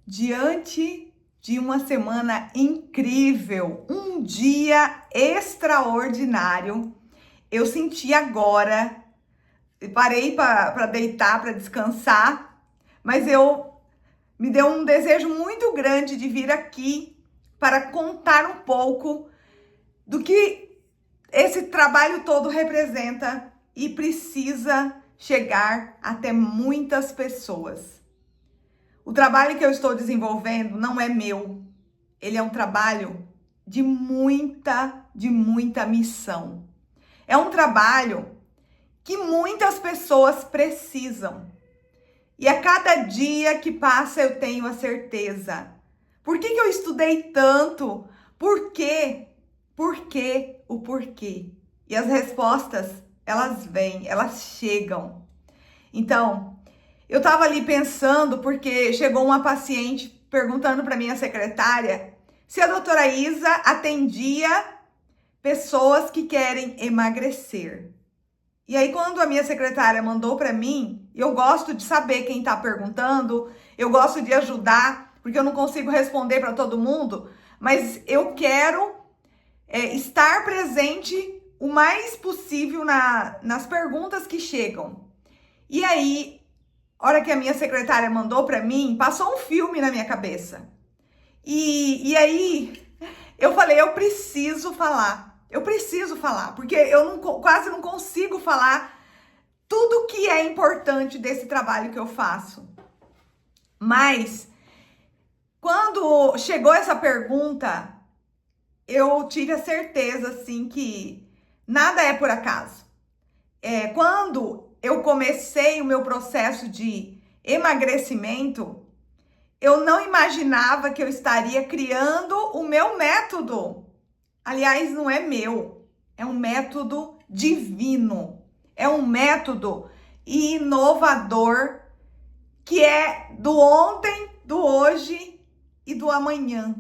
Diante de uma semana incrível, um dia extraordinário, eu senti agora, parei para deitar, para descansar, mas me deu um desejo muito grande de vir aqui para contar um pouco do que esse trabalho todo representa e precisa chegar até muitas pessoas. O trabalho que eu estou desenvolvendo não é meu. Ele é um trabalho de muita missão. É um trabalho que muitas pessoas precisam. E a cada dia que passa eu tenho a certeza. Por que eu estudei tanto? Por quê? Por quê? O porquê. E as respostas, elas vêm, elas chegam. Então, eu estava ali pensando porque chegou uma paciente perguntando para minha secretária se a doutora Isa atendia pessoas que querem emagrecer. E aí, quando a minha secretária mandou para mim, eu gosto de saber quem está perguntando, eu gosto de ajudar, porque eu não consigo responder para todo mundo, mas eu quero estar presente o mais possível nas perguntas que chegam. E aí, a hora que a minha secretária mandou para mim, passou um filme na minha cabeça. E aí, eu falei, eu preciso falar, porque eu quase não consigo falar tudo que é importante desse trabalho que eu faço. Mas, quando chegou essa pergunta, eu tive a certeza, assim, que nada é por acaso. Quando eu comecei o meu processo de emagrecimento, eu não imaginava que eu estaria criando o meu método. Aliás, não é meu, é um método divino. É um método inovador que é do ontem, do hoje e do amanhã.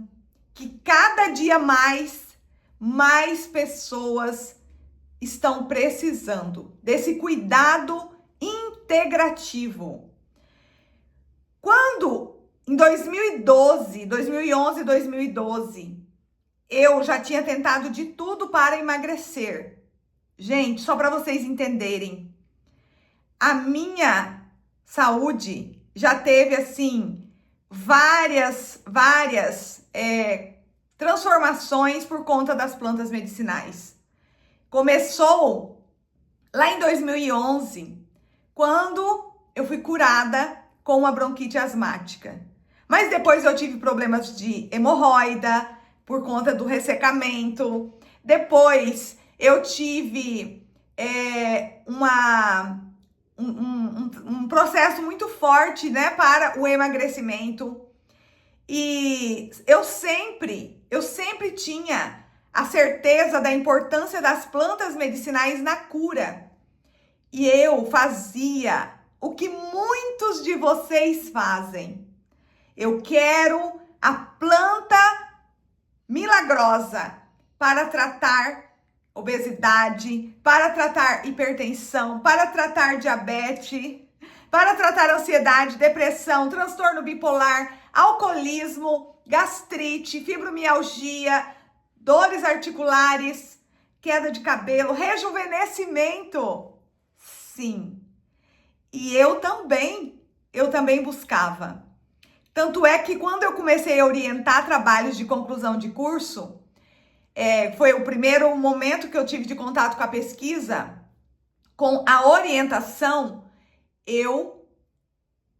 Que cada dia mais pessoas estão precisando desse cuidado integrativo. Quando em 2011, 2012, eu já tinha tentado de tudo para emagrecer. Gente, só para vocês entenderem, a minha saúde já teve assim várias transformações por conta das plantas medicinais. Começou lá em 2011, quando eu fui curada com uma bronquite asmática. Mas depois eu tive problemas de hemorroida por conta do ressecamento. Depois eu tive um processo muito forte, né, para o emagrecimento. E eu sempre tinha a certeza da importância das plantas medicinais na cura. E eu fazia o que muitos de vocês fazem. Eu quero a planta milagrosa para tratar obesidade, para tratar hipertensão, para tratar diabetes, para tratar ansiedade, depressão, transtorno bipolar, alcoolismo, gastrite, fibromialgia, dores articulares, queda de cabelo, rejuvenescimento. Sim. E eu também buscava. Tanto é que quando eu comecei a orientar trabalhos de conclusão de curso, foi o primeiro momento que eu tive de contato com a pesquisa, com a orientação,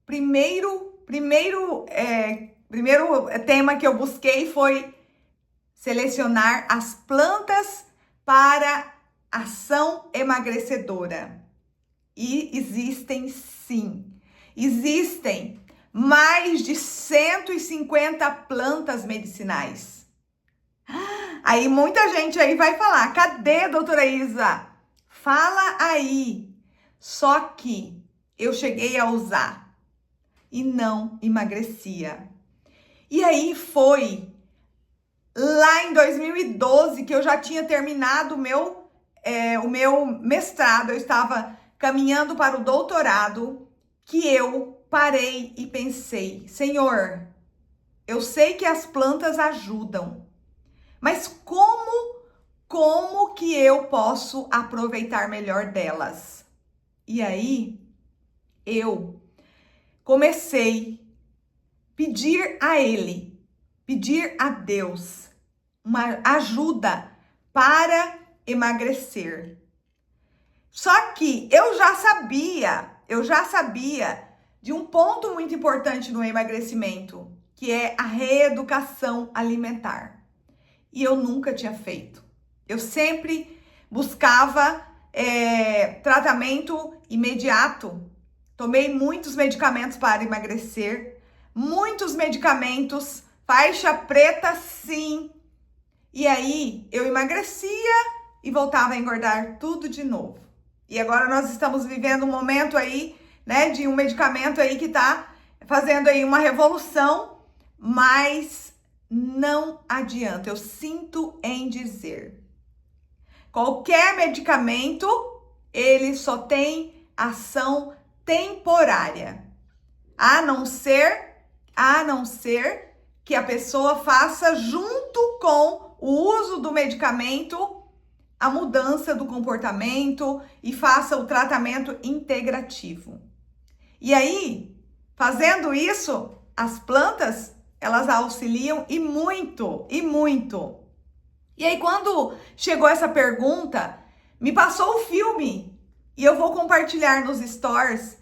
primeiro tema que eu busquei foi selecionar as plantas para ação emagrecedora. E existem sim, existem mais de 150 plantas medicinais. Aí muita gente aí vai falar, cadê, doutora Isa? Fala aí. Só que eu cheguei a usar e não emagrecia. E aí foi lá em 2012 que eu já tinha terminado o meu mestrado, eu estava caminhando para o doutorado, que eu parei e pensei, Senhor, Eu sei que as plantas ajudam, mas como que eu posso aproveitar melhor delas? E aí, eu comecei a pedir a Deus uma ajuda para emagrecer. Só que eu já sabia de um ponto muito importante no emagrecimento, que é a reeducação alimentar. E eu nunca tinha feito. Eu sempre buscava tratamento imediato. Tomei muitos medicamentos para emagrecer, muitos medicamentos, faixa preta sim. E aí eu emagrecia e voltava a engordar tudo de novo. E agora nós estamos vivendo um momento aí, né, de um medicamento aí que tá fazendo aí uma revolução, mas não adianta, eu sinto em dizer. Qualquer medicamento, ele só tem ação temporária, a não ser que a pessoa faça junto com o uso do medicamento a mudança do comportamento e faça o tratamento integrativo. E aí, fazendo isso, as plantas, elas auxiliam e muito, e muito. E aí, quando chegou essa pergunta, me passou o filme e eu vou compartilhar nos stories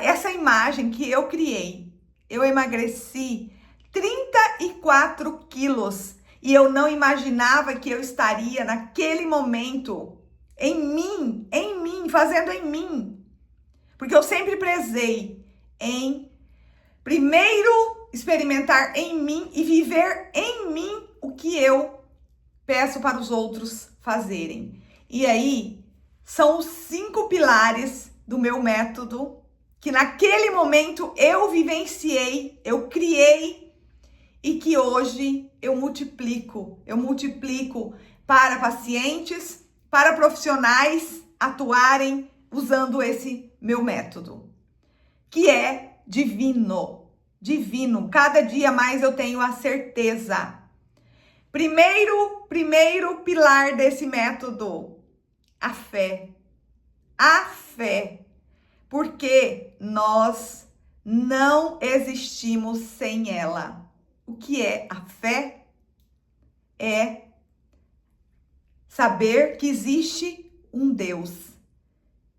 essa imagem que eu criei. Eu emagreci 34 quilos e eu não imaginava que eu estaria naquele momento em mim, fazendo em mim. Porque eu sempre prezei em primeiro experimentar em mim e viver em mim o que eu peço para os outros fazerem. E aí, são os 5 pilares do meu método que naquele momento eu vivenciei, eu criei e que hoje eu multiplico para pacientes, para profissionais atuarem usando esse meu método, que é divino. Cada dia mais eu tenho a certeza. Primeiro pilar desse método, a fé. A fé. Porque nós não existimos sem ela. O que é a fé? É saber que existe um Deus.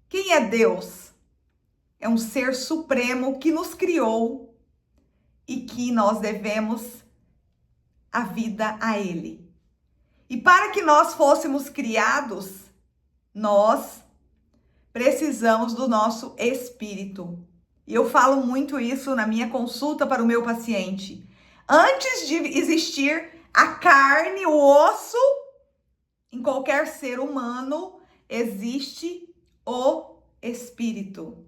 Quem é Deus? É um ser supremo que nos criou e que nós devemos a vida a Ele. E para que nós fôssemos criados, nós precisamos do nosso espírito. E eu falo muito isso na minha consulta para o meu paciente. Antes de existir a carne, o osso, em qualquer ser humano, existe o espírito.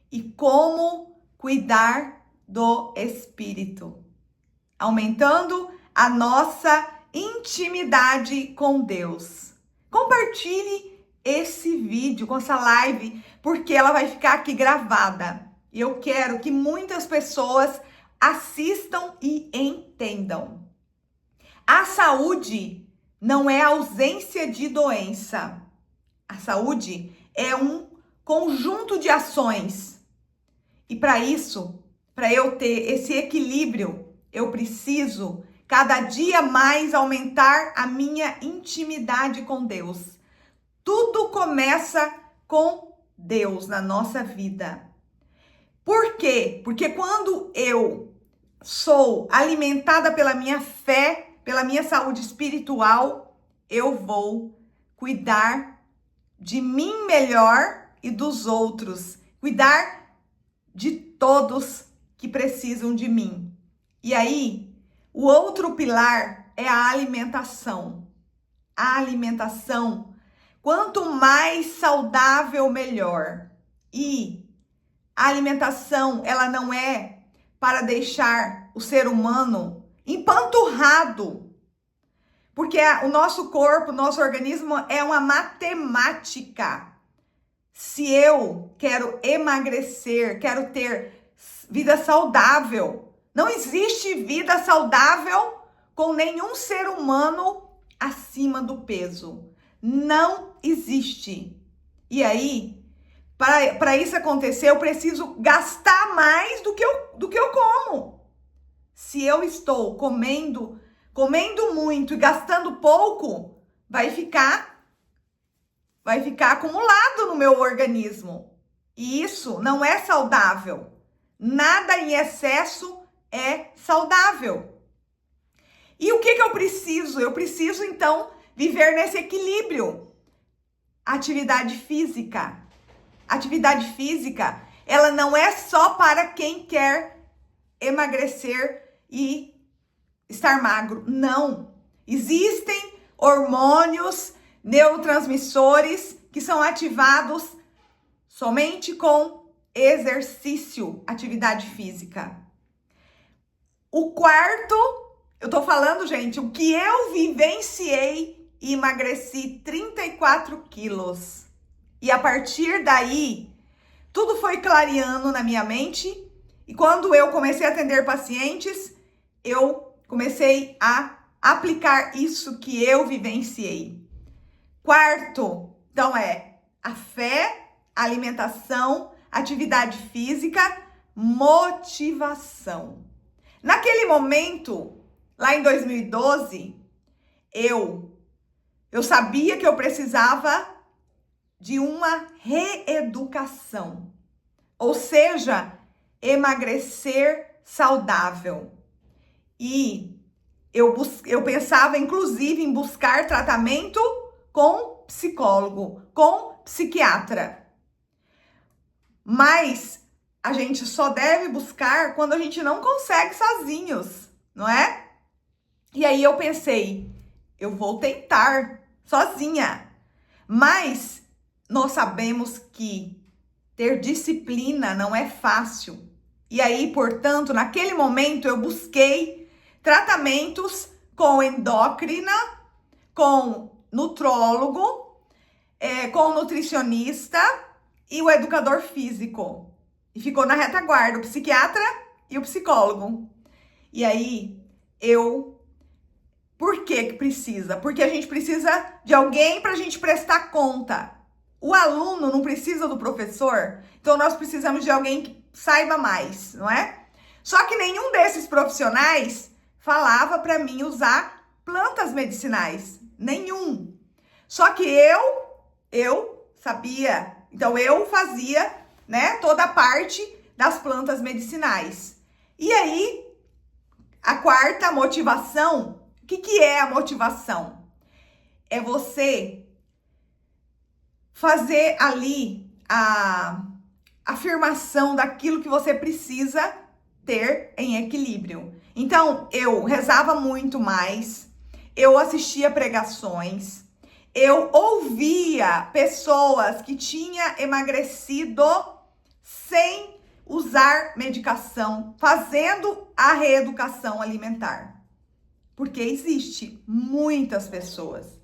E como cuidar do espírito? Aumentando a nossa intimidade com Deus. Compartilhe esse vídeo com essa live, porque ela vai ficar aqui gravada. E eu quero que muitas pessoas assistam e entendam. A saúde não é ausência de doença. A saúde é um conjunto de ações. E para isso, para eu ter esse equilíbrio, eu preciso cada dia mais aumentar a minha intimidade com Deus. Tudo começa com Deus na nossa vida. Por quê? Porque quando eu sou alimentada pela minha fé, pela minha saúde espiritual, eu vou cuidar de mim melhor e dos outros. Cuidar de todos que precisam de mim. E aí, o outro pilar é a alimentação. A alimentação, quanto mais saudável, melhor. E a alimentação, ela não é para deixar o ser humano empanturrado. Porque o nosso corpo, o nosso organismo é uma matemática. Se eu quero emagrecer, quero ter vida saudável, Não existe vida saudável com nenhum ser humano acima do peso. Não existe. E aí, para isso acontecer, eu preciso gastar mais do que eu como. Se eu estou comendo muito e gastando pouco, vai ficar acumulado no meu organismo. E isso não é saudável. Nada em excesso é saudável. E o que eu preciso? Eu preciso, então, viver nesse equilíbrio. Atividade física. Atividade física, ela não é só para quem quer emagrecer e estar magro. Não. Existem hormônios, neurotransmissores que são ativados somente com exercício, atividade física. O quarto, eu tô falando, gente, o que eu vivenciei e emagreci 34 quilos. E a partir daí, tudo foi clareando na minha mente. E quando eu comecei a atender pacientes, eu comecei a aplicar isso que eu vivenciei. Quarto, então a fé, alimentação, atividade física, motivação. Naquele momento, lá em 2012, eu sabia que eu precisava de uma reeducação, ou seja, emagrecer saudável. E eu pensava, inclusive, em buscar tratamento com psicólogo, com psiquiatra. Mas a gente só deve buscar quando a gente não consegue sozinhos, não é? E aí eu pensei, eu vou tentar sozinha. Mas nós sabemos que ter disciplina não é fácil. E aí, portanto, naquele momento eu busquei tratamentos com endócrina, com nutrólogo, com nutricionista e o educador físico. E ficou na retaguarda o psiquiatra e o psicólogo. E aí, por que precisa? Porque a gente precisa de alguém para a gente prestar conta. O aluno não precisa do professor, então nós precisamos de alguém que saiba mais, não é? Só que nenhum desses profissionais falava para mim usar plantas medicinais. Nenhum. Só que eu sabia. Então eu fazia, né, toda a parte das plantas medicinais. E aí, a quarta motivação, o que é a motivação? É você fazer ali a afirmação daquilo que você precisa ter em equilíbrio. Então, eu rezava muito mais, eu assistia pregações, eu ouvia pessoas que tinham emagrecido sem usar medicação, fazendo a reeducação alimentar. Porque existe muitas pessoas.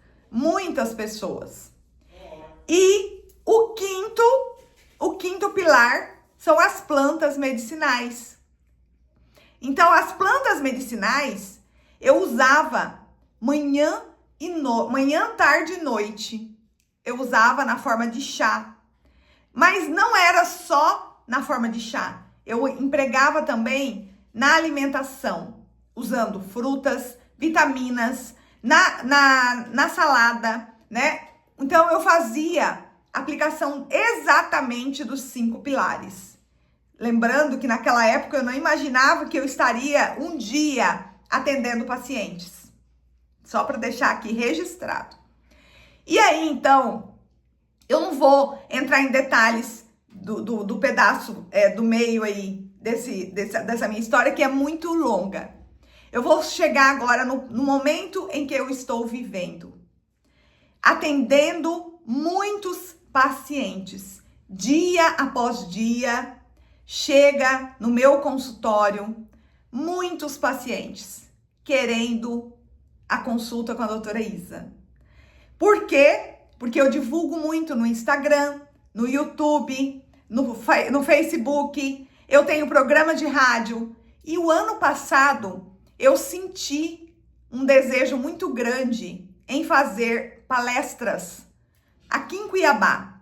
E o quinto pilar são as plantas medicinais. Então, as plantas medicinais eu usava manhã, tarde e noite. Eu usava na forma de chá. Mas não era só na forma de chá. Eu empregava também na alimentação, usando frutas, vitaminas, na salada, né? Então, eu fazia aplicação exatamente dos 5 pilares. Lembrando que naquela época eu não imaginava que eu estaria um dia atendendo pacientes. Só para deixar aqui registrado. E aí, então, eu não vou entrar em detalhes do pedaço do meio aí dessa minha história, que é muito longa. Eu vou chegar agora no momento em que eu estou vivendo. Atendendo muitos pacientes, dia após dia, chega no meu consultório muitos pacientes querendo a consulta com a doutora Isa. Por quê? Porque eu divulgo muito no Instagram, no YouTube, no Facebook, eu tenho programa de rádio E o ano passado eu senti um desejo muito grande em fazer palestras aqui em Cuiabá.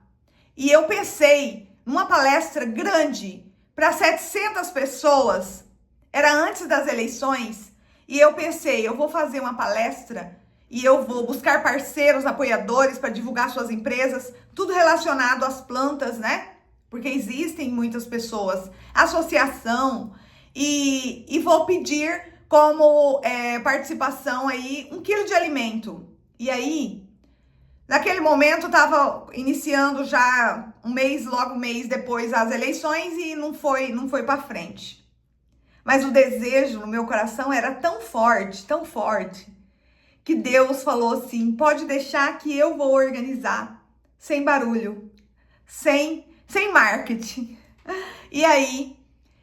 E eu pensei numa palestra grande para 700 pessoas. Era antes das eleições. E eu pensei, eu vou fazer uma palestra e eu vou buscar parceiros, apoiadores para divulgar suas empresas, tudo relacionado às plantas, né? Porque existem muitas pessoas, associação, e vou pedir como participação aí 1 quilo de alimento. E aí, naquele momento, estava iniciando já logo um mês depois as eleições e não foi para frente. Mas o desejo no meu coração era tão forte, que Deus falou assim, pode deixar que eu vou organizar, sem barulho, sem marketing. E aí,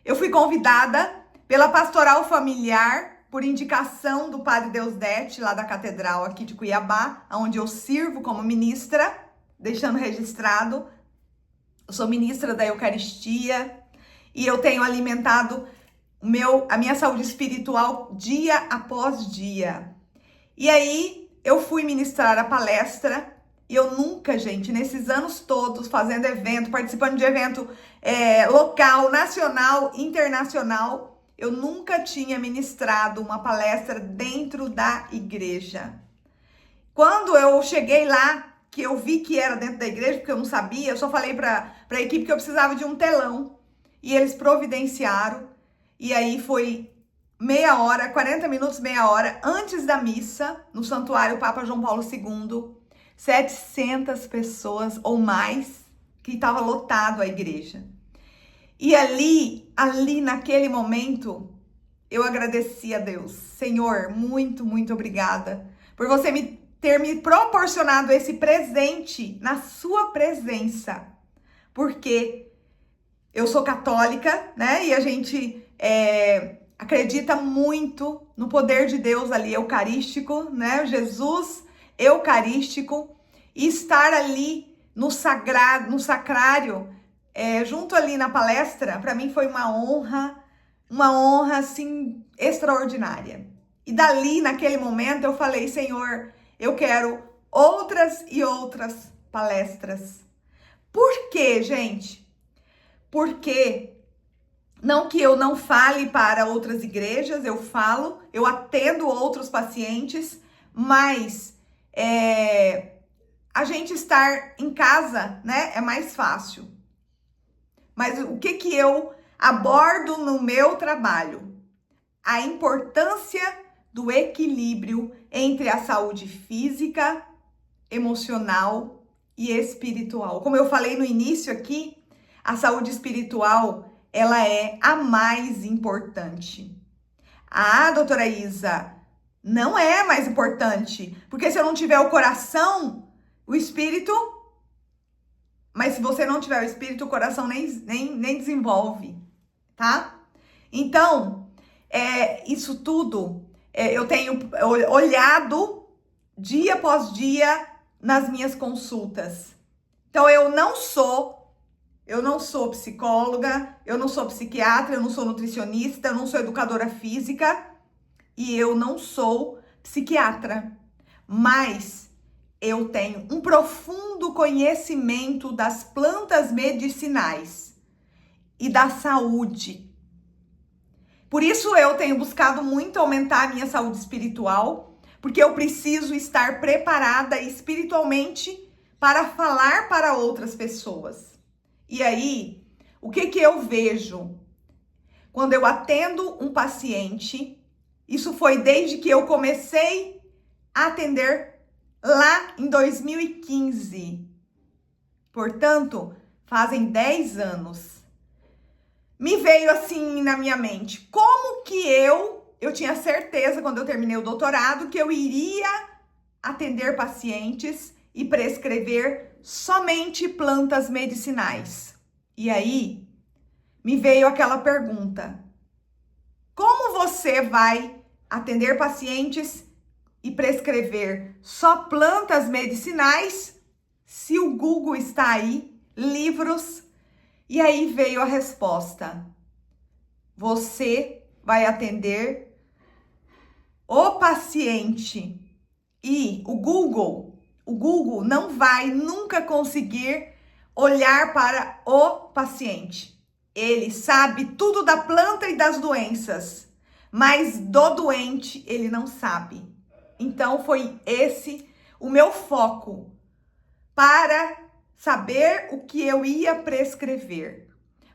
eu fui convidada pela Pastoral Familiar, por indicação do Padre Deusdete, lá da Catedral aqui de Cuiabá, onde eu sirvo como ministra, deixando registrado, eu sou ministra da Eucaristia e eu tenho alimentado a minha saúde espiritual dia após dia. E aí, eu fui ministrar a palestra e eu nunca, gente, nesses anos todos, fazendo evento, participando de evento local, nacional, internacional, eu nunca tinha ministrado uma palestra dentro da igreja. Quando eu cheguei lá, que eu vi que era dentro da igreja, porque eu não sabia, eu só falei para a equipe que eu precisava de um telão. E eles providenciaram. E aí foi 40 minutos, meia hora, antes da missa, no Santuário Papa João Paulo II, 700 pessoas ou mais, que estava lotado a igreja. E ali naquele momento, eu agradeci a Deus. Senhor, muito, muito obrigada por você ter me proporcionado esse presente na sua presença. Porque eu sou católica, né? E a gente acredita muito no poder de Deus ali, eucarístico, né? Jesus eucarístico. E estar ali no sacrário, junto ali na palestra, para mim foi uma honra, assim, extraordinária. E dali, naquele momento, eu falei, Senhor, eu quero outras e outras palestras. Por quê, gente? Porque não que eu não fale para outras igrejas, eu falo, eu atendo outros pacientes, mas a gente estar em casa, né, é mais fácil. Mas o que eu abordo no meu trabalho? A importância do equilíbrio entre a saúde física, emocional e espiritual. Como eu falei no início aqui, a saúde espiritual, ela é a mais importante. Ah, doutora Isa, não é mais importante, porque se eu não tiver o coração, o espírito, mas se você não tiver o espírito, o coração nem desenvolve, tá? Então, isso tudo eu tenho olhado dia após dia nas minhas consultas. Então, eu não sou psicóloga, eu não sou psiquiatra, eu não sou nutricionista, eu não sou educadora física e eu não sou psiquiatra. Mas eu tenho um profundo conhecimento das plantas medicinais e da saúde. Por isso eu tenho buscado muito aumentar a minha saúde espiritual, porque eu preciso estar preparada espiritualmente para falar para outras pessoas. E aí, o que eu vejo? Quando eu atendo um paciente, isso foi desde que eu comecei a atender lá em 2015. Portanto, fazem 10 anos. Me veio assim na minha mente, como que eu tinha certeza quando eu terminei o doutorado que eu iria atender pacientes e prescrever somente plantas medicinais. E aí, me veio aquela pergunta: como você vai atender pacientes e prescrever só plantas medicinais se o Google está aí, livros? E aí veio a resposta: você vai atender o paciente. E o Google não vai nunca conseguir olhar para o paciente. Ele sabe tudo da planta e das doenças, mas do doente ele não sabe. Então foi esse o meu foco para saber o que eu ia prescrever,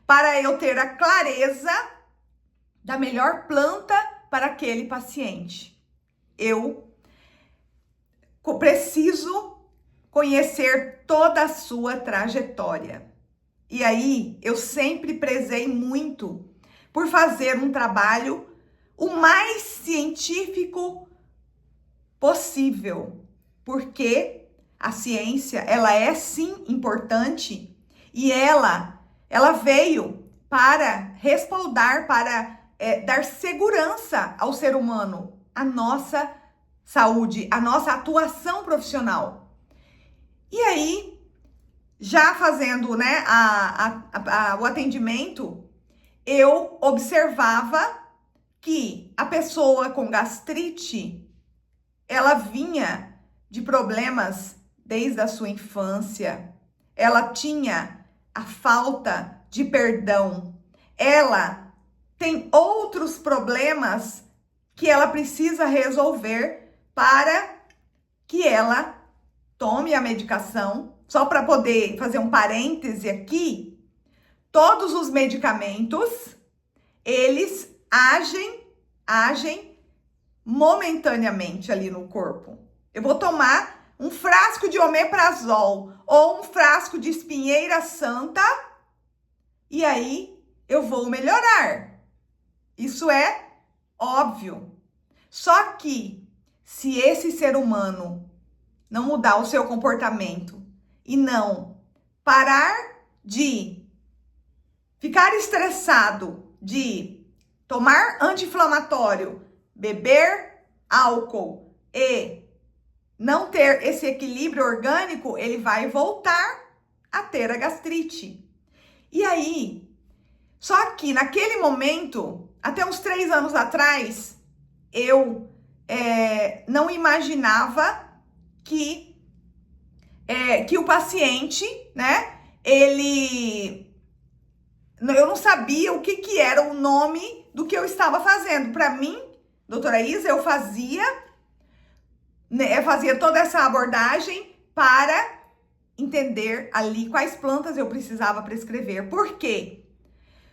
para eu ter a clareza da melhor planta para aquele paciente. Eu preciso conhecer toda a sua trajetória. E aí, eu sempre prezei muito por fazer um trabalho o mais científico possível, porque a ciência, ela é sim importante e ela veio para respaldar, para dar segurança ao ser humano, a nossa saúde, a nossa atuação profissional. E aí, já fazendo, né, o atendimento, eu observava que a pessoa com gastrite, ela vinha de problemas desde a sua infância, ela tinha a falta de perdão, ela tem outros problemas que ela precisa resolver para que ela tome a medicação. Só para poder fazer um parêntese aqui, todos os medicamentos, eles agem momentaneamente ali no corpo. Eu vou tomar um frasco de omeprazol ou um frasco de espinheira santa e aí eu vou melhorar. Isso é óbvio. Só que se esse ser humano não mudar o seu comportamento e não parar de ficar estressado, de tomar anti-inflamatório, beber álcool e não ter esse equilíbrio orgânico, ele vai voltar a ter a gastrite. E aí, só que naquele momento, até uns 3 anos atrás, eu não imaginava que o paciente, né, eu não sabia o que era o nome do que eu estava fazendo. Para mim, doutora Isa, eu fazia toda essa abordagem para entender ali quais plantas eu precisava prescrever. Por quê?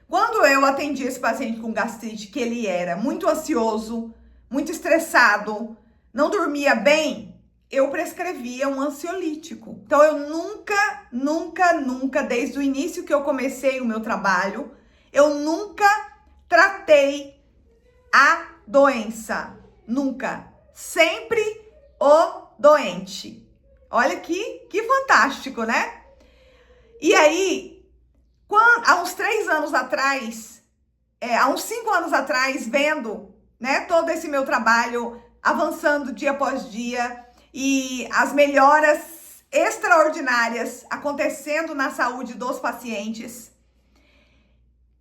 Quando eu atendi esse paciente com gastrite, que ele era muito ansioso, muito estressado, não dormia bem, eu prescrevia um ansiolítico. Então, eu nunca, desde o início que eu comecei o meu trabalho, eu nunca tratei a doença. Nunca. Sempre o doente. Olha que fantástico, né? E aí, há uns 3 anos atrás, há uns 5 anos atrás, vendo, né, todo esse meu trabalho avançando dia após dia, e as melhoras extraordinárias acontecendo na saúde dos pacientes,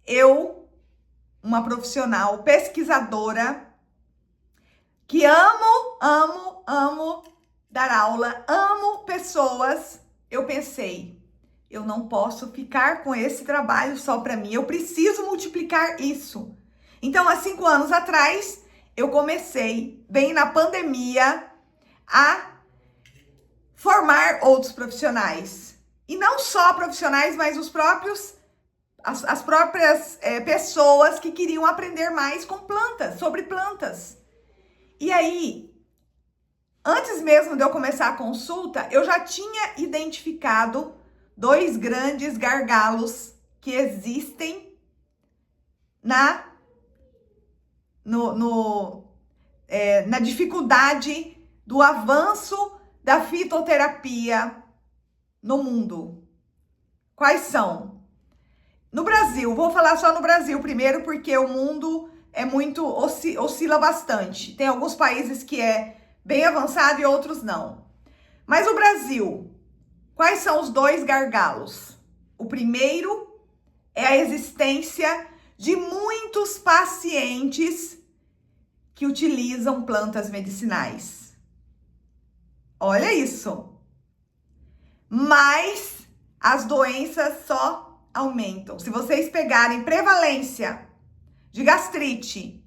eu, uma profissional pesquisadora, que amo dar aula, amo pessoas, eu pensei, eu não posso ficar com esse trabalho só para mim, eu preciso multiplicar isso. Então, há 5 anos atrás, eu comecei, bem na pandemia, a formar outros profissionais. E não só profissionais, mas as próprias pessoas que queriam aprender mais com plantas, sobre plantas. E aí, antes mesmo de eu começar a consulta, eu já tinha identificado 2 grandes gargalos que existem na dificuldade do avanço da fitoterapia no mundo. Quais são? No Brasil, vou falar só no Brasil primeiro, porque o mundo oscila bastante. Tem alguns países que é bem avançado e outros não. Mas o Brasil, quais são os 2 gargalos? O primeiro é a existência de muitas muitos pacientes que utilizam plantas medicinais. Olha isso. Mas as doenças só aumentam. Se vocês pegarem prevalência de gastrite,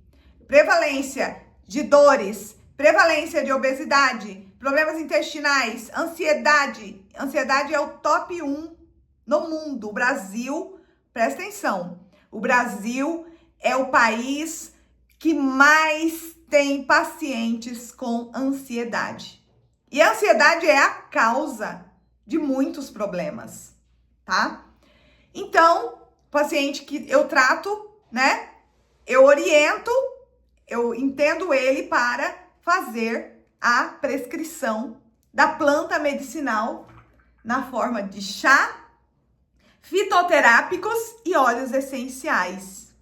prevalência de dores, prevalência de obesidade, problemas intestinais, ansiedade. Ansiedade é o top 1 no mundo. O Brasil, presta atenção, o Brasil é o país que mais tem pacientes com ansiedade. E a ansiedade é a causa de muitos problemas, tá? Então, paciente que eu trato, né? Eu oriento, eu entendo ele para fazer a prescrição da planta medicinal na forma de chá, fitoterápicos e óleos essenciais.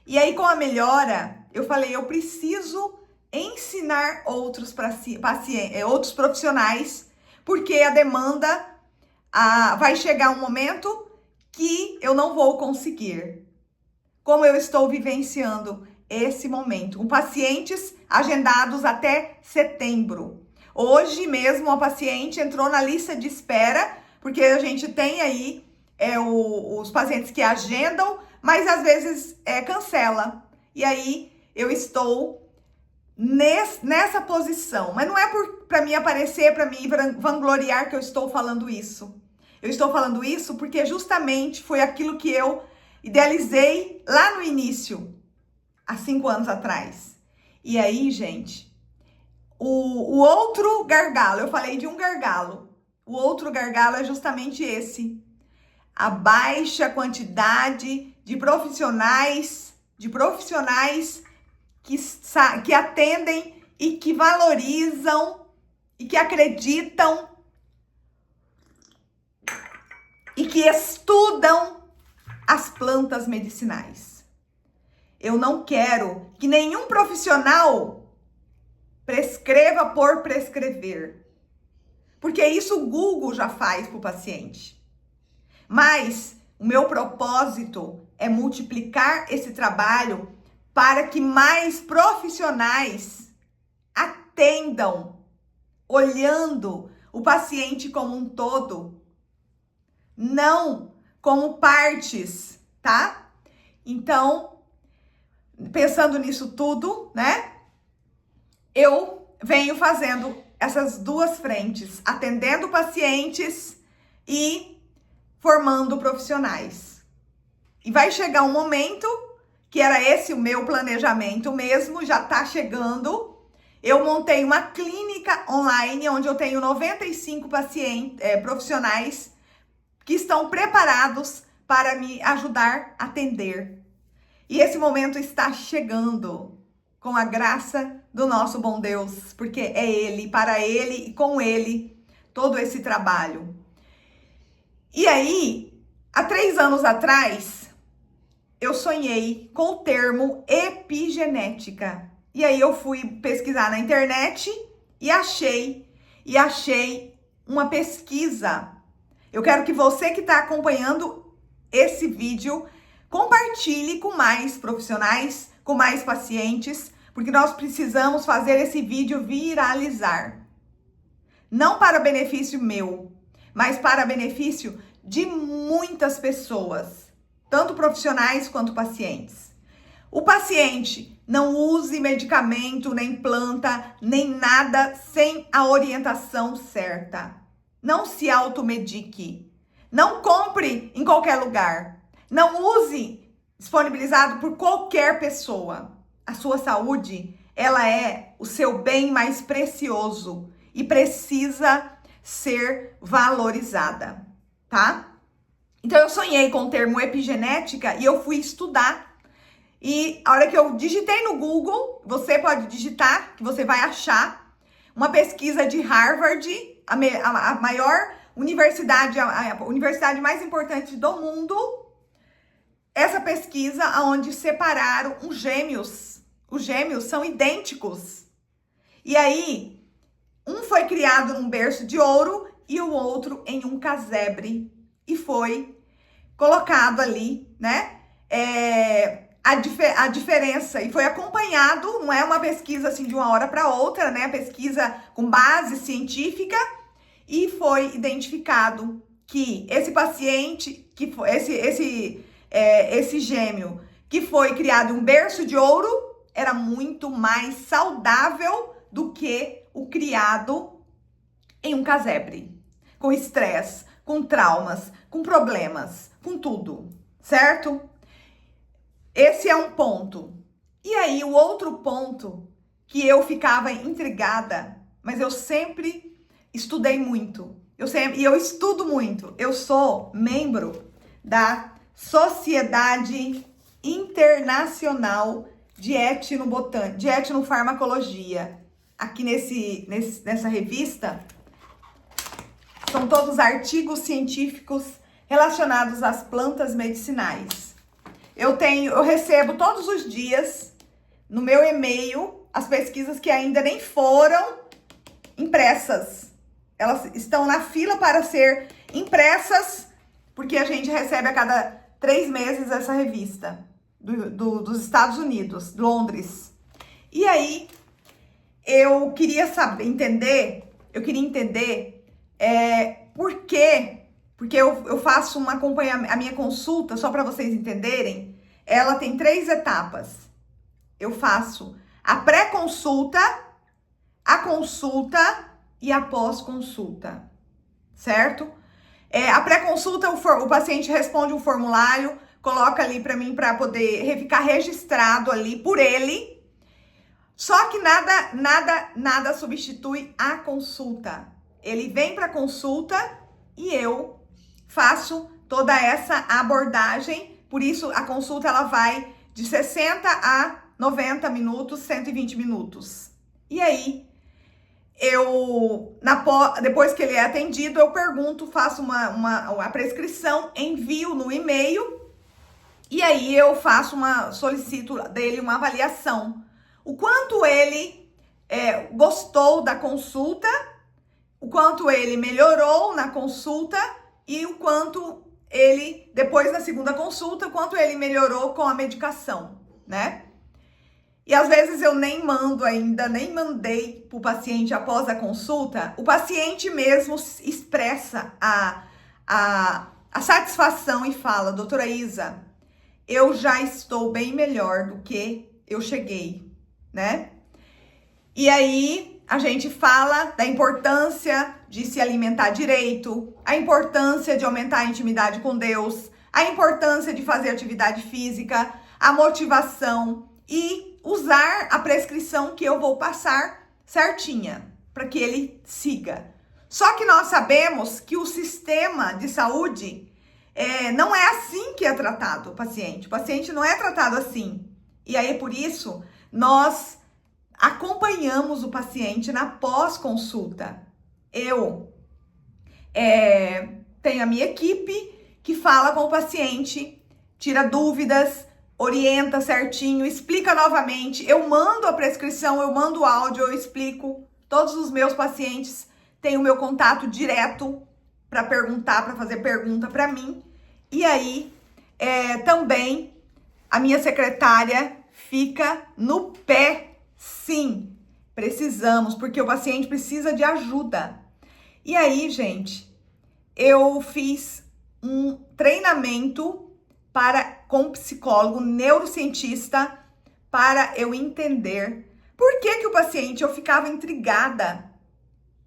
E aí, com a melhora, eu falei, eu preciso ensinar outros profissionais, porque a demanda vai chegar um momento que eu não vou conseguir. Como eu estou vivenciando esse momento, com pacientes agendados até setembro. Hoje mesmo, uma paciente entrou na lista de espera, porque a gente tem aí os pacientes que agendam, mas às vezes cancela. E aí eu estou nessa posição. Mas não é para me aparecer, para me vangloriar que eu estou falando isso. Eu estou falando isso porque justamente foi aquilo que eu idealizei lá no início, há 5 anos atrás. E aí, gente, o outro gargalo, eu falei de um gargalo. O outro gargalo é justamente esse. A baixa quantidade de profissionais que atendem e que valorizam e que acreditam e que estudam as plantas medicinais. Eu não quero que nenhum profissional prescreva por prescrever, porque isso o Google já faz para o paciente. Mas o meu propósito é multiplicar esse trabalho para que mais profissionais atendam, olhando o paciente como um todo, não como partes, tá? Então, pensando nisso tudo, né? Eu venho fazendo essas duas frentes, atendendo pacientes e formando profissionais. E vai chegar um momento, que era esse o meu planejamento mesmo, já tá chegando. Eu montei uma clínica online, onde eu tenho 95 profissionais que estão preparados para me ajudar a atender. E esse momento está chegando, com a graça do nosso bom Deus, porque é Ele, para Ele e com Ele, todo esse trabalho. E aí, há 3 anos atrás, eu sonhei com o termo epigenética. E aí eu fui pesquisar na internet e achei uma pesquisa. Eu quero que você que está acompanhando esse vídeo compartilhe com mais profissionais, com mais pacientes, porque nós precisamos fazer esse vídeo viralizar. Não para benefício meu, mas para benefício de muitas pessoas, tanto profissionais quanto pacientes. O paciente não use medicamento, nem planta, nem nada sem a orientação certa. Não se automedique. Não compre em qualquer lugar. Não use disponibilizado por qualquer pessoa. A sua saúde, ela é o seu bem mais precioso e precisa ser valorizada, tá? Então eu sonhei com o termo epigenética e eu fui estudar. E a hora que eu digitei no Google, você pode digitar, que você vai achar uma pesquisa de Harvard, a maior universidade, a universidade mais importante do mundo. Essa pesquisa onde separaram os gêmeos. Os gêmeos são idênticos. E aí, um foi criado num berço de ouro e o outro em um casebre. E foi colocado ali, né? a diferença, e foi acompanhado, não é uma pesquisa assim de uma hora para outra, né? Pesquisa com base científica, e foi identificado que esse paciente, que foi esse gêmeo que foi criado em um berço de ouro, era muito mais saudável do que o criado em um casebre, com estresse, com traumas, com problemas, com tudo, certo? Esse é um ponto. E aí, o outro ponto que eu ficava intrigada, mas eu sempre estudei muito. Eu estudo muito. Eu sou membro da Sociedade Internacional de Etnofarmacologia. Aqui nessa revista são todos artigos científicos relacionados às plantas medicinais. Eu recebo todos os dias no meu e-mail as pesquisas que ainda nem foram impressas. Elas estão na fila para ser impressas, porque a gente recebe a cada 3 meses essa revista dos Estados Unidos, Londres. E aí, eu queria entender por quê. Porque eu faço a minha consulta, só para vocês entenderem, ela tem 3 etapas. Eu faço a pré-consulta, a consulta e a pós-consulta, certo? A pré-consulta, o paciente responde um formulário, coloca ali para mim para poder ficar registrado ali por ele. Só que nada substitui a consulta. Ele vem para consulta e eu faço toda essa abordagem. Por isso a consulta ela vai de 60 a 90 minutos, 120 minutos. E aí depois que ele é atendido, eu pergunto, faço uma prescrição, envio no e-mail, e aí eu solicito dele uma avaliação. O quanto ele gostou da consulta, o quanto ele melhorou na consulta e o quanto ele, depois da segunda consulta, o quanto ele melhorou com a medicação, né? E às vezes eu nem mandei pro paciente após a consulta, o paciente mesmo expressa a satisfação e fala: doutora Isa, eu já estou bem melhor do que eu cheguei, né? E aí a gente fala da importância de se alimentar direito, a importância de aumentar a intimidade com Deus, a importância de fazer atividade física, a motivação e usar a prescrição que eu vou passar certinha, para que ele siga. Só que nós sabemos que o sistema de saúde não é assim que é tratado o paciente. O paciente não é tratado assim. E aí, por isso, nós acompanhamos o paciente na pós-consulta. Eu tenho a minha equipe que fala com o paciente, tira dúvidas, orienta certinho, explica novamente. Eu mando a prescrição, eu mando o áudio, eu explico. Todos os meus pacientes têm o meu contato direto para perguntar, para fazer pergunta para mim. E aí, também, a minha secretária fica no pé. Sim, precisamos, porque o paciente precisa de ajuda. E aí, gente, eu fiz um treinamento com psicólogo, neurocientista, para eu entender por que o paciente, eu ficava intrigada,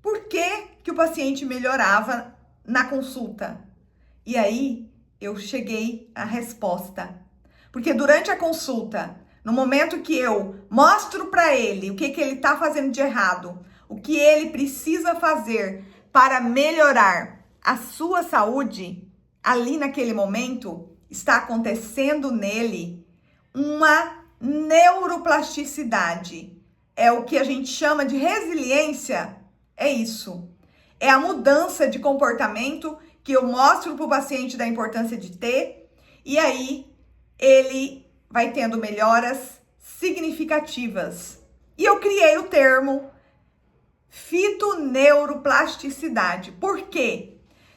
por que o paciente melhorava na consulta. E aí, eu cheguei à resposta. Porque durante a consulta, no momento que eu mostro para ele o que ele está fazendo de errado, o que ele precisa fazer para melhorar a sua saúde, ali naquele momento, está acontecendo nele uma neuroplasticidade. É o que a gente chama de resiliência. É isso. É a mudança de comportamento que eu mostro para o paciente da importância de ter, e aí ele vai tendo melhoras significativas. E eu criei o termo fitoneuroplasticidade. Por quê?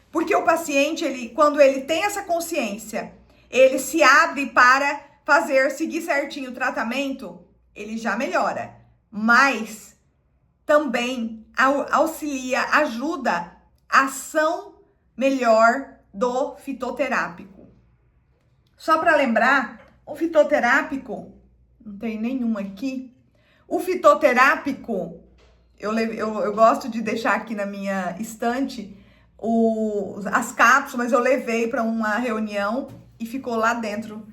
Porque o paciente, quando ele tem essa consciência, ele se abre para seguir certinho o tratamento, ele já melhora. Mas também auxilia, ajuda a ação melhor do fitoterápico. Só para lembrar, o fitoterápico, não tem nenhum aqui. O fitoterápico, eu gosto de deixar aqui na minha estante as cápsulas, eu levei para uma reunião e ficou lá dentro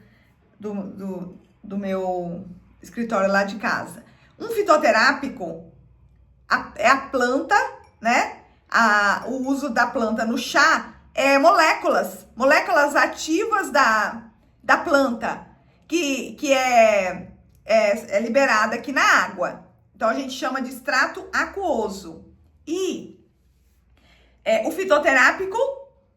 do meu escritório lá de casa. Um fitoterápico é a planta, né? O uso da planta no chá é moléculas ativas da planta que é liberada aqui na água. Então a gente chama de extrato aquoso. E o fitoterápico,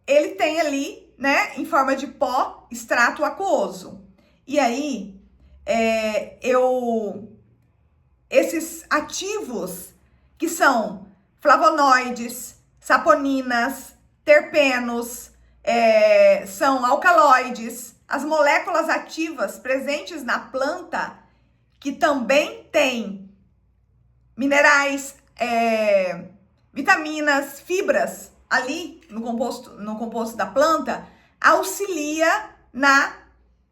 ele tem ali, né, em forma de pó, extrato aquoso. E aí, esses ativos que são flavonoides, saponinas, terpenos, são alcaloides, as moléculas ativas presentes na planta, que também tem minerais, vitaminas, fibras ali no composto da planta, auxilia na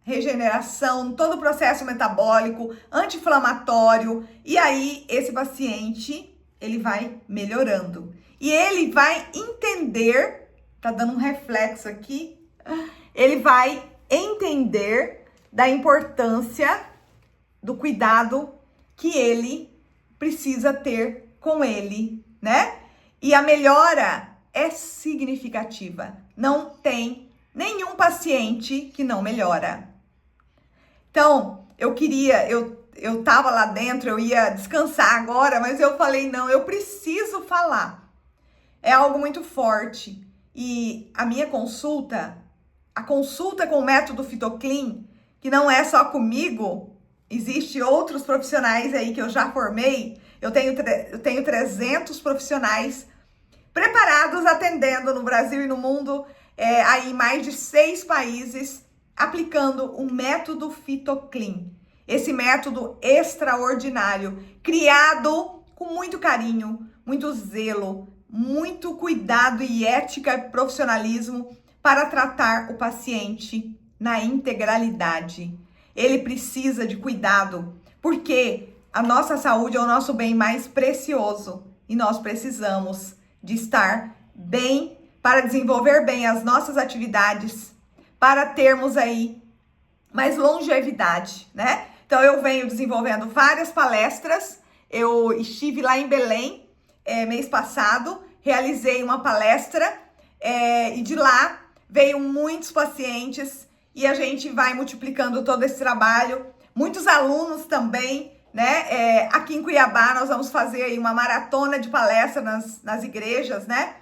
regeneração, todo o processo metabólico, anti-inflamatório, e aí esse paciente, ele vai melhorando. E ele vai entender, tá dando um reflexo aqui, ele vai entender da importância do cuidado que ele precisa ter com ele, né? E a melhora é significativa. Não tem nenhum paciente que não melhora. Então, eu tava lá dentro, eu ia descansar agora, mas eu falei, não, eu preciso falar. É algo muito forte. E a minha consulta, a consulta com o método Fitoclean, que não é só comigo, existe outros profissionais aí que eu já formei. Eu tenho 300 profissionais preparados atendendo no Brasil e no mundo, aí em mais de 6 países, aplicando o método Fitoclean. Esse método extraordinário, criado com muito carinho, muito zelo, muito cuidado e ética e profissionalismo para tratar o paciente na integralidade. Ele precisa de cuidado, porque a nossa saúde é o nosso bem mais precioso e nós precisamos de estar bem para desenvolver bem as nossas atividades, para termos aí mais longevidade, né? Então eu venho desenvolvendo várias palestras. Eu estive lá em Belém mês passado, realizei uma palestra e de lá veio muitos pacientes e a gente vai multiplicando todo esse trabalho. Muitos alunos também, né? Aqui em Cuiabá nós vamos fazer aí uma maratona de palestras nas igrejas, né?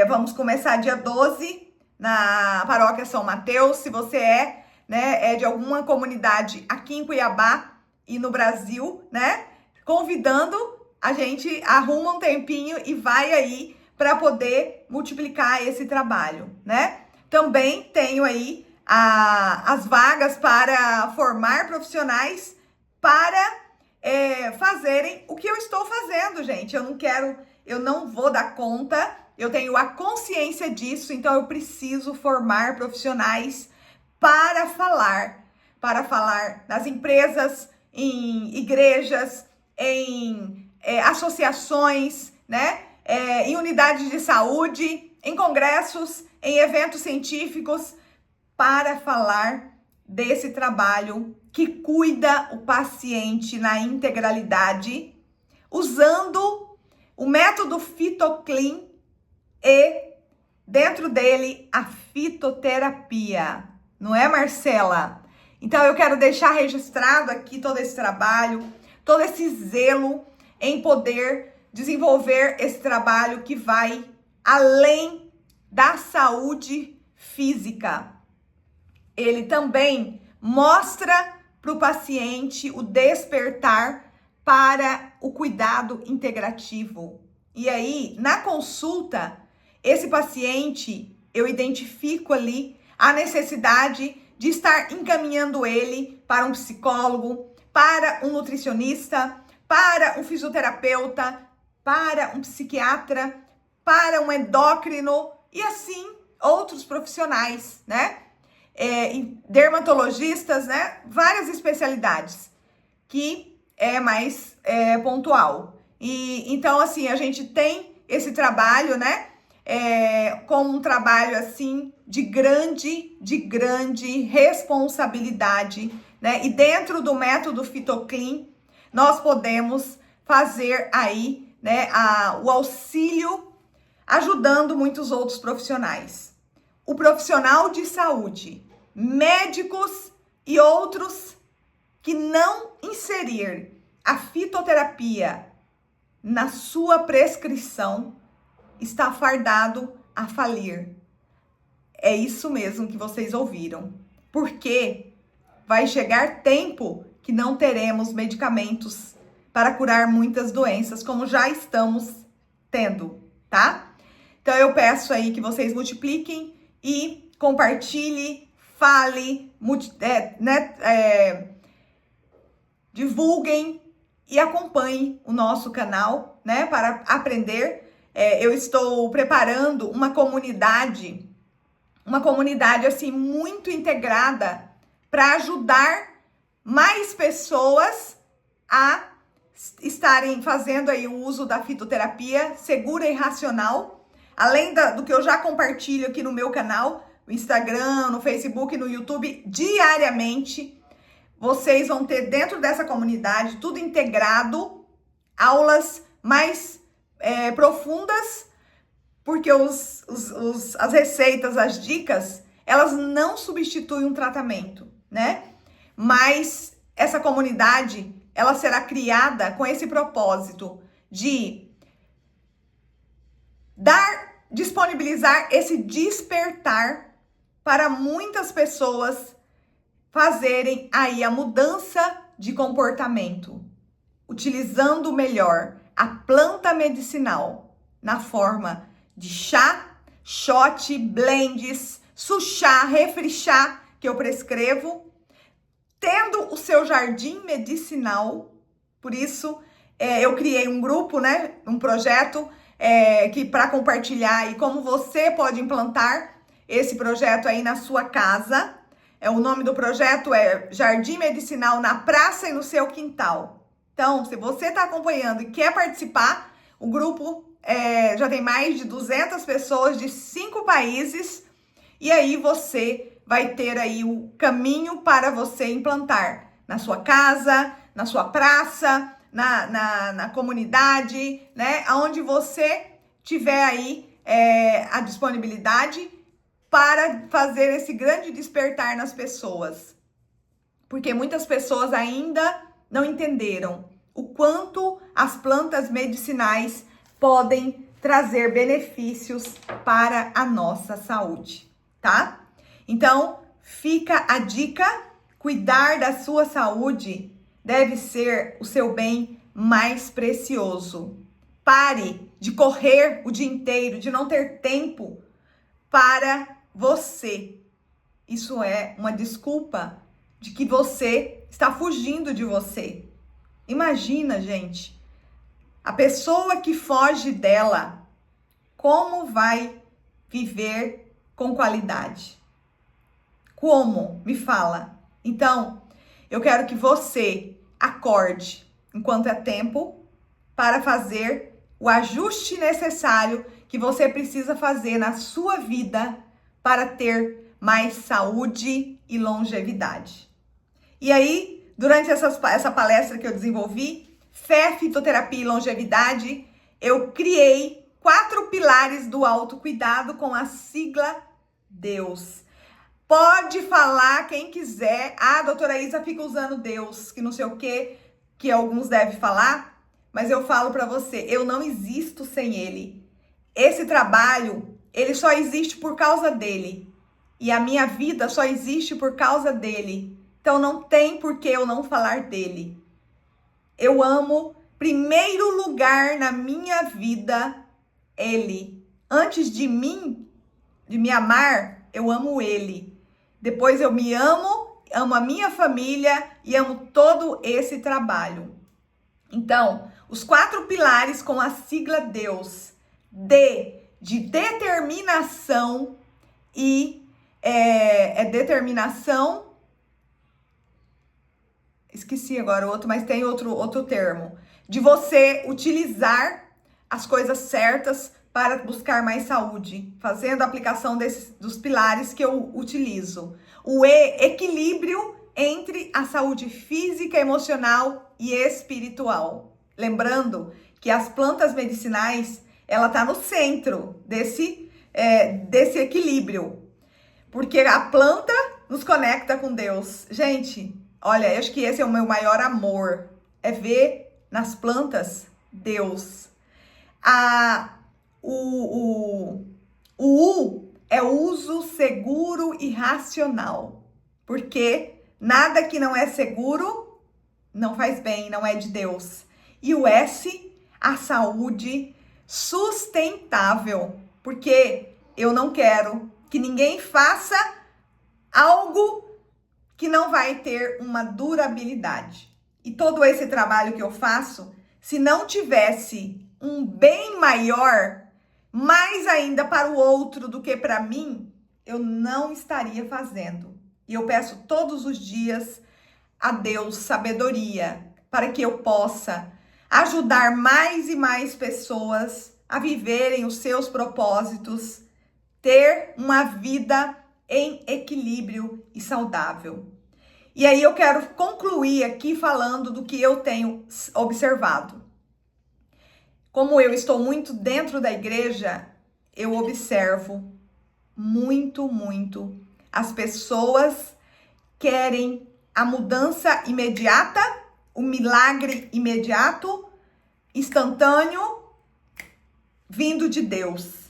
Vamos começar dia 12 na Paróquia São Mateus. Se você é de alguma comunidade aqui em Cuiabá e no Brasil, né? Convidando, a gente arruma um tempinho e vai aí para poder multiplicar esse trabalho, né? Também tenho aí as vagas para formar profissionais para fazerem o que eu estou fazendo, gente. Eu não vou dar conta, eu tenho a consciência disso, então eu preciso formar profissionais para falar nas empresas, em igrejas, em associações, né? Em unidades de saúde, em congressos, em eventos científicos, para falar desse trabalho que cuida o paciente na integralidade, usando o método Fitoclean e, dentro dele, a fitoterapia. Não é, Marcela? Então, eu quero deixar registrado aqui todo esse trabalho, todo esse zelo em poder desenvolver esse trabalho que vai além da saúde física. Ele também mostra para o paciente o despertar para o cuidado integrativo. E aí, na consulta, esse paciente, eu identifico ali a necessidade de estar encaminhando ele para um psicólogo, para um nutricionista, para um fisioterapeuta, para um psiquiatra, para um endócrino e assim outros profissionais, né? Dermatologistas, né? Várias especialidades que é mais pontual. E então, assim, a gente tem esse trabalho, né? Como um trabalho, assim, de grande responsabilidade, né? E dentro do método Fitoclean, nós podemos fazer aí, né, o auxílio, ajudando muitos outros profissionais. O profissional de saúde, médicos e outros que não inserir a fitoterapia na sua prescrição está fardado a falir. É isso mesmo que vocês ouviram. Porque vai chegar tempo que não teremos medicamentos para curar muitas doenças, como já estamos tendo, tá? Então eu peço aí que vocês multipliquem e compartilhe, fale, divulguem e acompanhem o nosso canal, né, para aprender. Eu estou preparando uma comunidade assim muito integrada para ajudar mais pessoas a estarem fazendo aí o uso da fitoterapia segura e racional, além do que eu já compartilho aqui no meu canal, no Instagram, no Facebook, no YouTube, diariamente. Vocês vão ter dentro dessa comunidade tudo integrado, aulas mais profundas, porque as receitas, as dicas, elas não substituem um tratamento, né? Mas essa comunidade, ela será criada com esse propósito de disponibilizar esse despertar para muitas pessoas fazerem aí a mudança de comportamento, utilizando melhor a planta medicinal na forma de chá, shot, blends, suchá, refrichá, que eu prescrevo, tendo o seu jardim medicinal. Por isso, eu criei um grupo, né, um projeto que para compartilhar e como você pode implantar esse projeto aí na sua casa. O nome do projeto é Jardim Medicinal na Praça e no Seu Quintal. Então, se você está acompanhando e quer participar, o grupo já tem mais de 200 pessoas de 5 países. E aí você vai ter aí o caminho para você implantar na sua casa, na sua praça, na comunidade, né? Onde você tiver aí a disponibilidade para fazer esse grande despertar nas pessoas. Porque muitas pessoas ainda não entenderam o quanto as plantas medicinais podem trazer benefícios para a nossa saúde, tá? Então, fica a dica, cuidar da sua saúde deve ser o seu bem mais precioso. Pare de correr o dia inteiro, de não ter tempo para você. Isso é uma desculpa de que você está fugindo de você. Imagina, gente, a pessoa que foge dela, como vai viver com qualidade? Como? Me fala. Então, eu quero que você acorde enquanto é tempo para fazer o ajuste necessário que você precisa fazer na sua vida para ter mais saúde e longevidade. E aí, durante essa palestra que eu desenvolvi, Fé, Fitoterapia e Longevidade, eu criei 4 pilares do autocuidado com a sigla Deus. Pode falar quem quiser. A doutora Isa fica usando Deus, que não sei o que alguns devem falar, mas eu falo para você, eu não existo sem ele. Esse trabalho, ele só existe por causa dele. E a minha vida só existe por causa dele. Então não tem por que eu não falar dele. Eu amo, primeiro lugar na minha vida, ele. Antes de mim, de me amar, eu amo ele. Depois eu me amo, amo a minha família e amo todo esse trabalho. Então, os 4 pilares com a sigla Deus. D de determinação e determinação. Esqueci agora o outro, mas tem outro termo. De você utilizar as coisas certas para buscar mais saúde, fazendo a aplicação dos pilares que eu utilizo. O E, equilíbrio entre a saúde física, emocional e espiritual. Lembrando que as plantas medicinais, ela tá no centro desse equilíbrio, porque a planta nos conecta com Deus. Gente, olha, eu acho que esse é o meu maior amor, é ver nas plantas Deus. O U é uso seguro e racional, porque nada que não é seguro não faz bem, não é de Deus. E o S, a saúde sustentável, porque eu não quero que ninguém faça algo que não vai ter uma durabilidade. E todo esse trabalho que eu faço, se não tivesse um bem maior, mais ainda para o outro do que para mim, eu não estaria fazendo. E eu peço todos os dias a Deus sabedoria para que eu possa ajudar mais e mais pessoas a viverem os seus propósitos, ter uma vida em equilíbrio e saudável. E aí eu quero concluir aqui falando do que eu tenho observado. Como eu estou muito dentro da igreja, eu observo muito as pessoas querem a mudança imediata, o milagre imediato, instantâneo, vindo de Deus.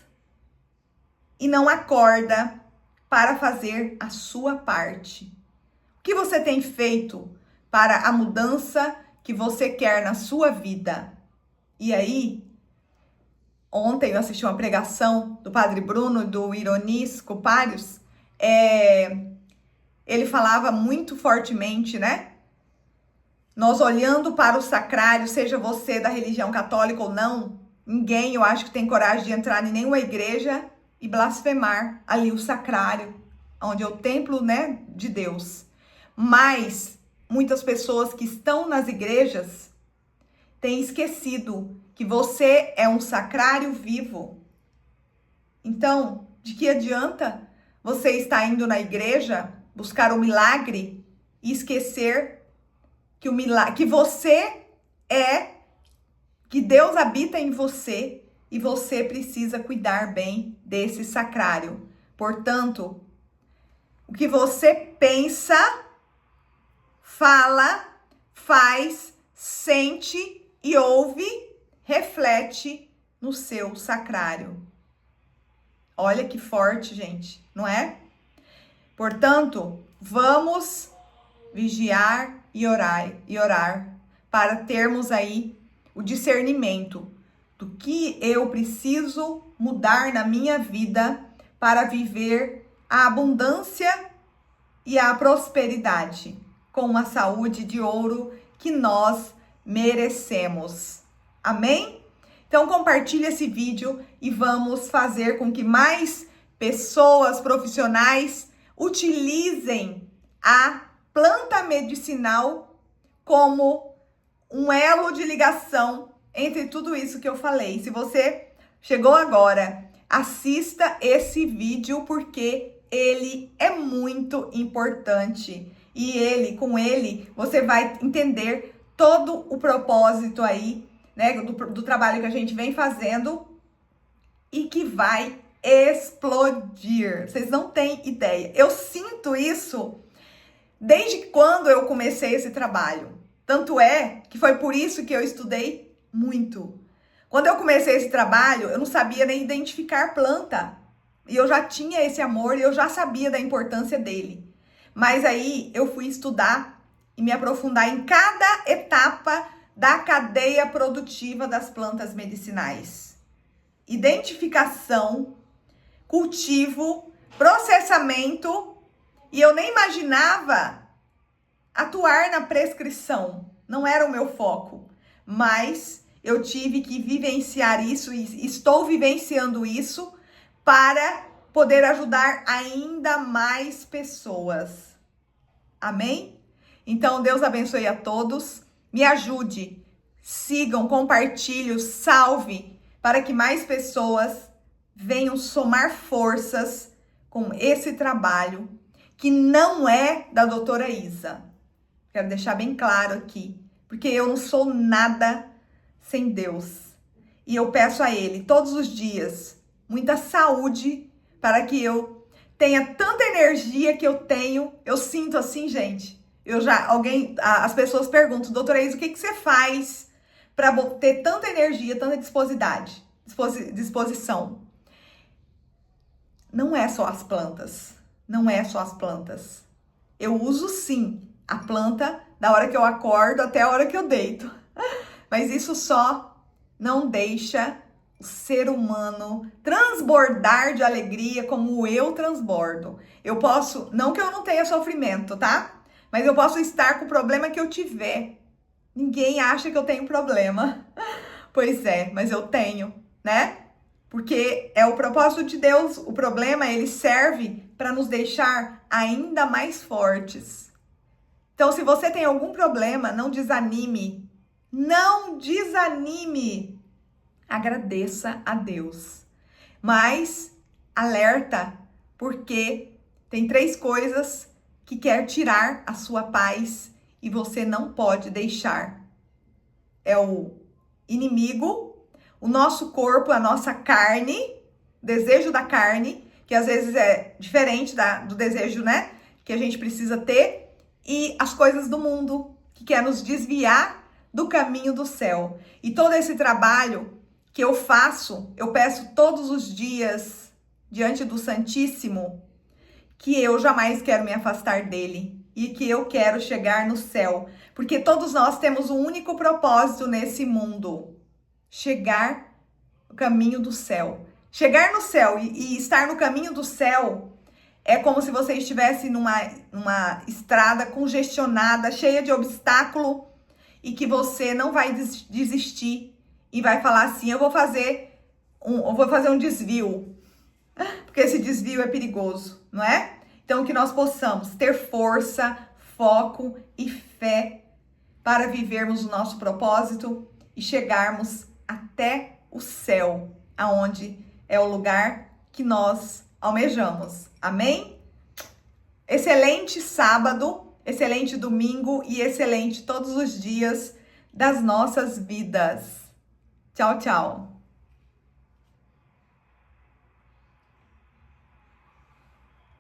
E não acorda para fazer a sua parte. O que você tem feito para a mudança que você quer na sua vida? E aí, ontem eu assisti uma pregação do Padre Bruno, do Ironis Copários. Ele falava muito fortemente, né? Nós olhando para o sacrário, seja você da religião católica ou não, ninguém, eu acho que tem coragem de entrar em nenhuma igreja e blasfemar ali o sacrário, onde é o templo, né, de Deus. Mas muitas pessoas que estão nas igrejas têm esquecido que você é um sacrário vivo. Então, de que adianta você estar indo na igreja buscar o milagre e esquecer que o milagre, que você que Deus habita em você e você precisa cuidar bem desse sacrário. Portanto, o que você pensa, fala, faz, sente e ouve, reflete no seu sacrário. Olha que forte, gente, não é? Portanto, vamos vigiar e orar para termos aí o discernimento do que eu preciso mudar na minha vida para viver a abundância e a prosperidade com uma saúde de ouro que nós merecemos. Amém? Então compartilhe esse vídeo e vamos fazer com que mais pessoas profissionais utilizem a planta medicinal como um elo de ligação entre tudo isso que eu falei. Se você chegou agora, assista esse vídeo porque ele é muito importante. E com ele, você vai entender todo o propósito aí, né, do trabalho que a gente vem fazendo e que vai explodir. Vocês não têm ideia. Eu sinto isso desde quando eu comecei esse trabalho. Tanto é que foi por isso que eu estudei muito. Quando eu comecei esse trabalho, eu não sabia nem identificar planta. E eu já tinha esse amor e eu já sabia da importância dele. Mas aí eu fui estudar e me aprofundar em cada etapa da cadeia produtiva das plantas medicinais. Identificação, cultivo, processamento E eu nem imaginava atuar na prescrição. Não era o meu foco. Mas eu tive que vivenciar isso e estou vivenciando isso para poder ajudar ainda mais pessoas. Amém? Então, Deus abençoe a todos. Me ajude. Sigam, compartilhem, salve, para que mais pessoas venham somar forças com esse trabalho, que não é da doutora Isa. Quero deixar bem claro aqui, porque eu não sou nada sem Deus. E eu peço a Ele, todos os dias, muita saúde, para que eu tenha tanta energia que eu tenho. Eu sinto assim, gente. As pessoas perguntam, doutora Isa, o que você faz para ter tanta energia, tanta disposição? Não é só as plantas. Não é só as plantas. Eu uso sim a planta da hora que eu acordo até a hora que eu deito. Mas isso só não deixa o ser humano transbordar de alegria como eu transbordo. Eu posso, não que eu não tenha sofrimento, tá? Mas eu posso estar com o problema que eu tiver. Ninguém acha que eu tenho problema. Pois é, mas eu tenho, né? Porque é o propósito de Deus. O problema, ele serve para nos deixar ainda mais fortes. Então, se você tem algum problema, não desanime. Não desanime. Agradeça a Deus. Mas alerta, porque tem 3 coisas que quer tirar a sua paz e você não pode deixar. É o inimigo, o nosso corpo, a nossa carne, desejo da carne, que às vezes é diferente do desejo, né, que a gente precisa ter, e as coisas do mundo, que quer nos desviar do caminho do céu. E todo esse trabalho que eu faço, eu peço todos os dias, diante do Santíssimo, que eu jamais quero me afastar dele e que eu quero chegar no céu. Porque todos nós temos um único propósito nesse mundo: chegar no caminho do céu. Chegar no céu e estar no caminho do céu é como se você estivesse numa estrada congestionada, cheia de obstáculo, e que você não vai desistir e vai falar assim, eu vou fazer um desvio, porque esse desvio é perigoso, não é? Então, que nós possamos ter força, foco e fé para vivermos o nosso propósito e chegarmos até o céu, aonde é o lugar que nós almejamos. Amém? Excelente sábado, excelente domingo e excelente todos os dias das nossas vidas. Tchau, tchau.